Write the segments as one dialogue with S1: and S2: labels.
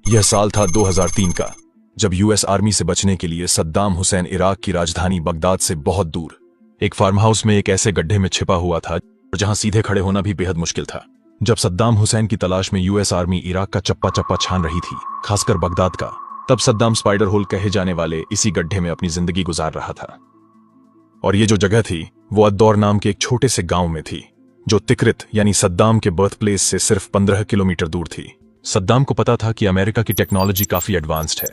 S1: यह साल था 2003 का, जब यूएस आर्मी से बचने के लिए सद्दाम हुसैन इराक की राजधानी बगदाद से बहुत दूर एक फार्म हाउस में एक ऐसे गड्ढे में छिपा हुआ था जहां सीधे खड़े होना भी बेहद मुश्किल था। जब सद्दाम हुसैन की तलाश में यूएस आर्मी इराक का चप्पा चप्पा छान रही थी, खासकर बगदाद का, तब सद्दाम स्पाइडर होल कहे जाने वाले इसी गड्ढे में अपनी जिंदगी गुजार रहा था। और ये जो जगह थी वो अद्दौर नाम के एक छोटे से गांव में थी, जो तिक्रित यानी सद्दाम के बर्थ प्लेस से सिर्फ 15 किलोमीटर दूर थी। सद्दाम को पता था कि अमेरिका की टेक्नोलॉजी काफी एडवांस्ड है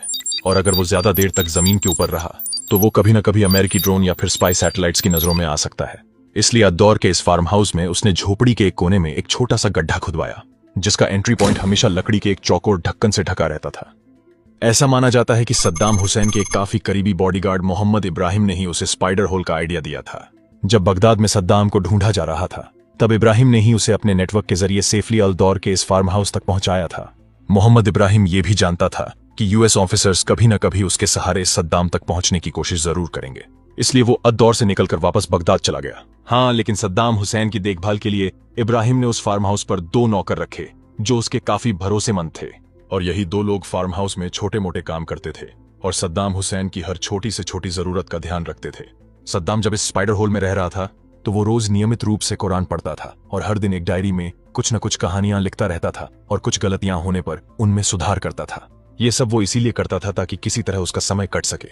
S1: और अगर वो ज्यादा देर तक जमीन के ऊपर रहा तो वो कभी न कभी अमेरिकी ड्रोन या फिर स्पाई सैटेलाइट्स की नजरों में आ सकता है। इसलिए अद्दौर के इस फार्म हाउस में उसने झोपड़ी के एक कोने में एक छोटा सा गड्ढा खुदवाया, जिसका एंट्री पॉइंट हमेशा लकड़ी के एक चौकोर ढक्कन से ढका रहता था। ऐसा माना जाता है कि सद्दाम हुसैन के एक काफी करीबी बॉडीगार्ड मोहम्मद इब्राहिम ने ही उसे स्पाइडर होल का आइडिया दिया था। जब बगदाद में सद्दाम को ढूंढा जा रहा था, तब इब्राहिम ने ही उसे अपने नेटवर्क के जरिए सेफली अल्दौर के इस फार्म हाउस तक पहुंचाया था। मोहम्मद इब्राहिम ये भी जानता था कि यूएस ऑफिसर्स कभी न कभी उसके सहारे सद्दाम तक पहुंचने की कोशिश जरूर करेंगे, इसलिए वो अद्दौर से निकलकर वापस बगदाद चला गया। हाँ, लेकिन सद्दाम हुसैन की देखभाल के लिए इब्राहिम ने उस फार्म हाउस पर 2 नौकर रखे जो उसके काफी भरोसेमंद थे, और यही 2 लोग फार्म हाउस में छोटे मोटे काम करते थे और सद्दाम हुसैन की हर छोटी से छोटी जरूरत का ध्यान रखते थे। सद्दाम जब इस स्पाइडर होल में रह रहा था तो वो रोज नियमित रूप से कुरान पढ़ता था और हर दिन एक डायरी में कुछ न कुछ कहानियां लिखता रहता था और कुछ गलतियां होने पर उनमें सुधार करता था। ये सब वो इसीलिए करता था ताकि किसी तरह उसका समय कट सके।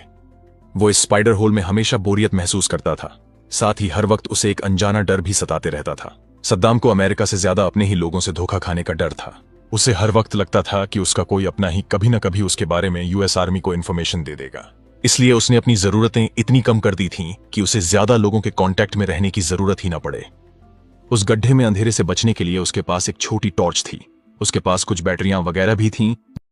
S1: वो इस स्पाइडर होल में हमेशा बोरियत महसूस करता था, साथ ही हर वक्त उसे एक अनजाना डर भी सताते रहता था। सद्दाम को अमेरिका से ज्यादा अपने ही लोगों से धोखा खाने का डर था। उसे हर वक्त लगता था कि उसका कोई अपना ही कभी न कभी उसके बारे में यूएस आर्मी को इन्फॉर्मेशन दे देगा। इसलिए उसने अपनी जरूरतें इतनी कम कर दी थीं कि उसे ज्यादा लोगों के कांटेक्ट में रहने की जरूरत ही न पड़े। उस गड्ढे में अंधेरे से बचने के लिए उसके पास एक छोटी टॉर्च थी, उसके पास कुछ बैटरियां वगैरह भी थीं